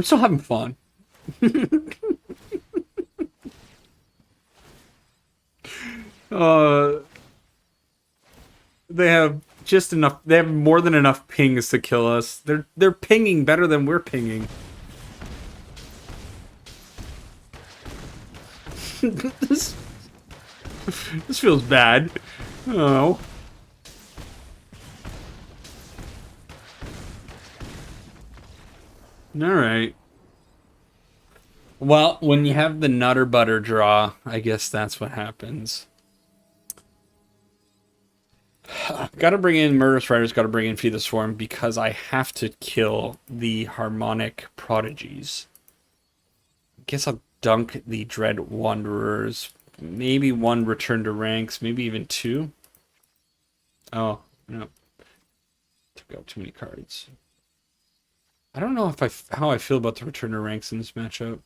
Speaker 1: still having fun. They have just enough. They have more than enough pings to kill us. They're pinging better than we're pinging. this, this feels bad. Oh. Alright. Well, when you have the Nutter Butter draw, I guess that's what happens. Gotta bring in Murderous Riders, gotta bring in Feed the Swarm, because I have to kill the Harmonic Prodigies. Guess I'll dunk the Dread Wanderers. Maybe one Return to Ranks, maybe even two. Oh, no. Took out too many cards. I don't know if how I feel about the Return to Ranks in this matchup.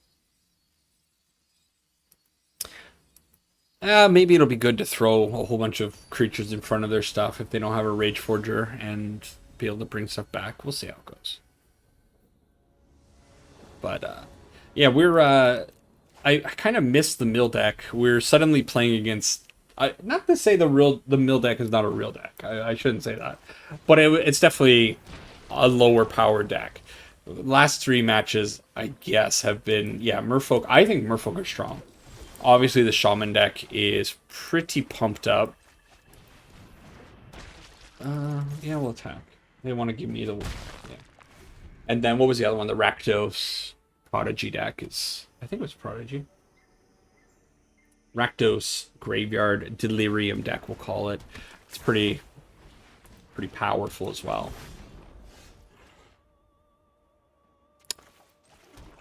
Speaker 1: Maybe it'll be good to throw a whole bunch of creatures in front of their stuff if they don't have a Rage Forger and be able to bring stuff back. We'll see how it goes. But, yeah, I kind of missed the mill deck. We're suddenly playing against... not to say the mill deck is not a real deck. I shouldn't say that. But it's definitely a lower power deck. The last three matches, I guess, have been... Yeah, Merfolk... I think Merfolk are strong. Obviously, the Shaman deck is pretty pumped up. Yeah, we'll attack. They want to give me the... Yeah. And then, what was the other one? The Rakdos Prodigy deck is... I think it was Prodigy. Rakdos Graveyard Delirium deck, we'll call it. It's pretty powerful as well.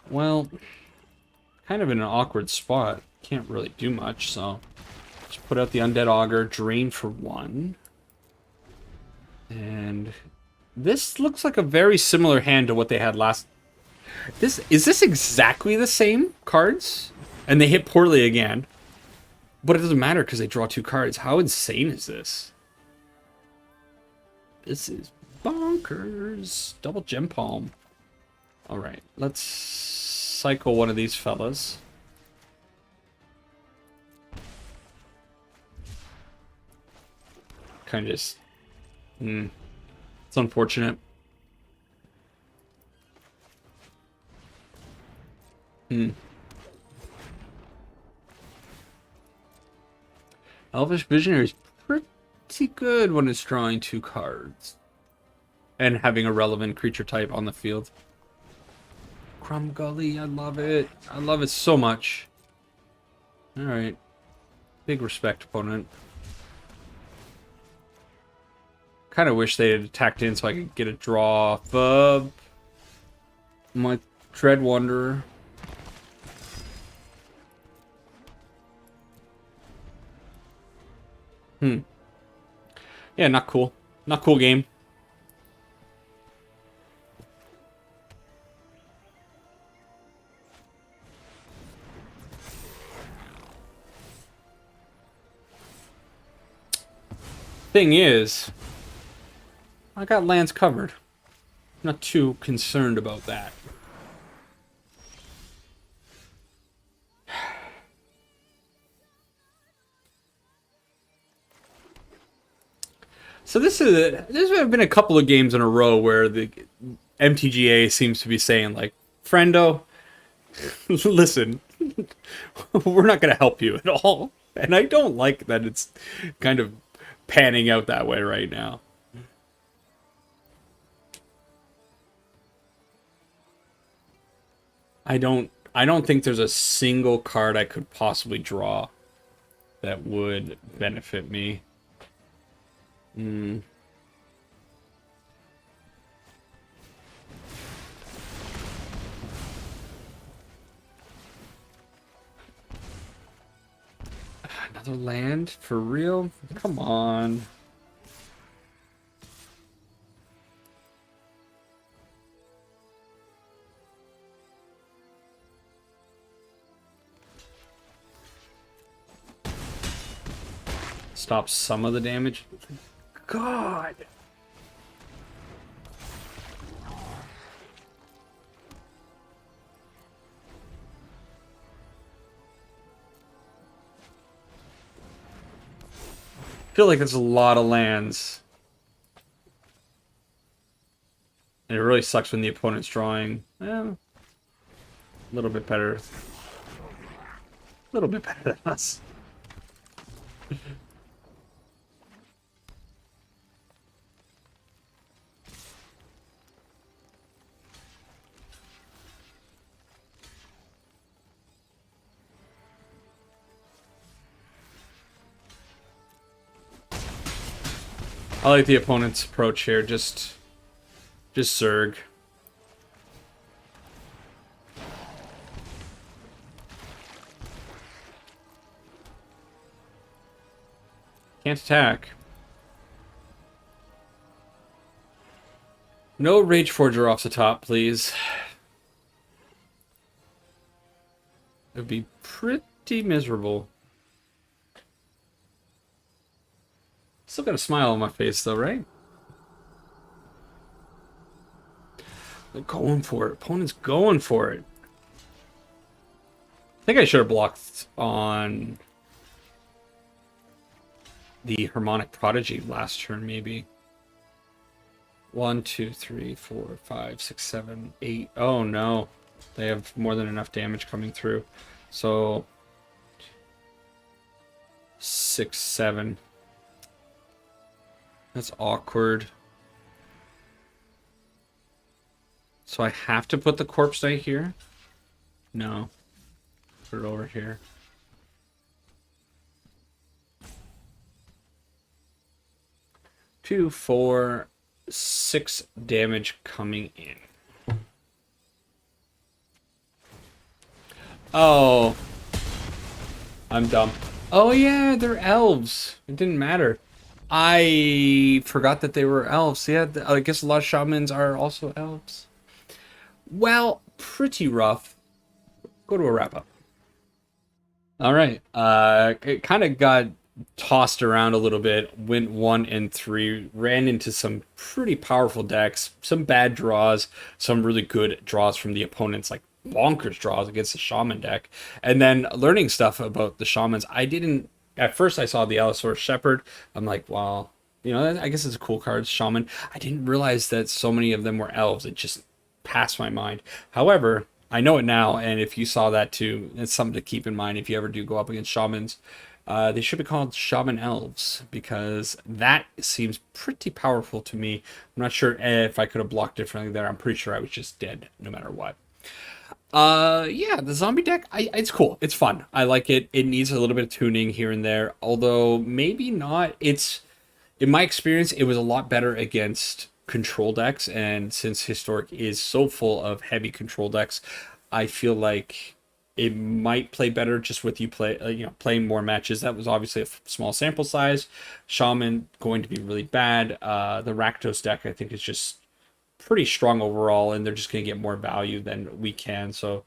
Speaker 1: Well, kind of in an awkward spot. Can't really do much, so just put out the Undead Augur, drain for one. And this looks like a very similar hand to what they had last. Is this exactly the same cards? And they hit poorly again. But it doesn't matter because they draw two cards. How insane is this? This is bonkers. Double Gem Palm. Alright, let's cycle one of these fellas. Kind of just... it's unfortunate. Elvish Visionary is pretty good when it's drawing two cards. And having a relevant creature type on the field. Crumb Gully, I love it. I love it so much. Alright. Big respect, opponent. Kind of wish they had attacked in so I could get a draw off of my Dread Wanderer. Yeah, not cool. Not cool game. Thing is, I got lands covered. Not too concerned about that. So there's been a couple of games in a row where the MTGA seems to be saying, like, friendo, listen, we're not going to help you at all. And I don't like that it's kind of panning out that way right now. I don't think there's a single card I could possibly draw that would benefit me. Another land? For real? Come on. Stop some of the damage. God. I feel like it's a lot of lands. And it really sucks when the opponent's drawing a little bit better. little bit better than us. I like the opponent's approach here. Just Zerg. Can't attack. No Rage Forger off the top, please. It would be pretty miserable. Still got a smile on my face, though, right? They're going for it. Opponent's going for it. I think I should have blocked on the Harmonic Prodigy last turn, maybe. 1, 2, 3, 4, 5, 6, 7, 8. Oh no. They have more than enough damage coming through. So 6, 7. That's awkward. So I have to put the Corpse Knight here? No. Put it over here. Two, 4, 6 damage coming in. Oh. I'm dumb. Oh yeah, they're elves. It didn't matter. I forgot that they were elves. Yeah, I guess a lot of shamans are also elves. Well, pretty rough. Go to a wrap up. All right. It kind of got tossed around a little bit. Went 1 and 3. Ran into some pretty powerful decks. Some bad draws. Some really good draws from the opponents, like bonkers draws against the Shaman deck. And then learning stuff about the Shamans. I didn't. At first, I saw the Allosaurus Shepherd. I'm like, wow. You know, I guess it's a cool card, Shaman. I didn't realize that so many of them were elves. It just passed my mind. However, I know it now, and if you saw that too, it's something to keep in mind if you ever do go up against shamans. They should be called shaman elves, because that seems pretty powerful to me. I'm not sure if I could have blocked differently there. I'm pretty sure I was just dead no matter what. Yeah, the zombie deck, it's cool. It's fun. I like it. It needs a little bit of tuning here and there, although maybe not. It's, in my experience, it was a lot better against control decks, and since Historic is so full of heavy control decks, I feel like it might play better just with you playing more matches. That was obviously a small sample size. Shaman going to be really bad. The Rakdos deck, I think, is just pretty strong overall, and they're just going to get more value than we can, so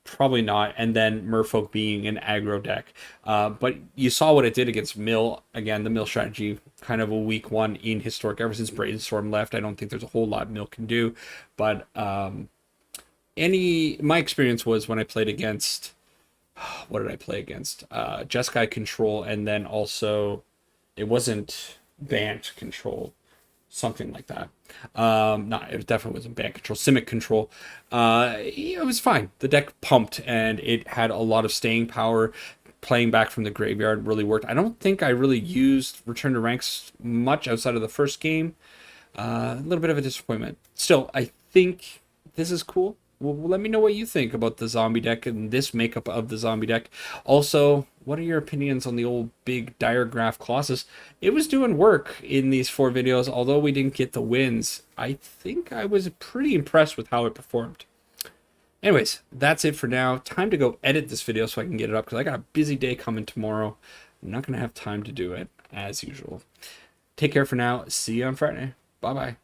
Speaker 1: probably not. And then Merfolk being an aggro deck. But you saw what it did against Mill. Again, the Mill strategy, kind of a weak one in Historic. Ever since Brainstorm left, I don't think there's a whole lot Mill can do. But my experience was when I played against, what did I play against? Jeskai Control, and then also, it wasn't Bant Control. Something like that. It definitely wasn't Bant Control. Simic Control. It was fine. The deck pumped, and it had a lot of staying power. Playing back from the graveyard really worked. I don't think I really used Return to Ranks much outside of the first game. A little bit of a disappointment. Still, I think this is cool. Well, let me know what you think about the zombie deck and this makeup of the zombie deck. Also, what are your opinions on the old big Diregraph Colossus? It was doing work in these 4 videos, although we didn't get the wins. I think I was pretty impressed with how it performed. Anyways, that's it for now. Time to go edit this video so I can get it up, because I got a busy day coming tomorrow. I'm not going to have time to do it, as usual. Take care for now. See you on Friday. Bye-bye.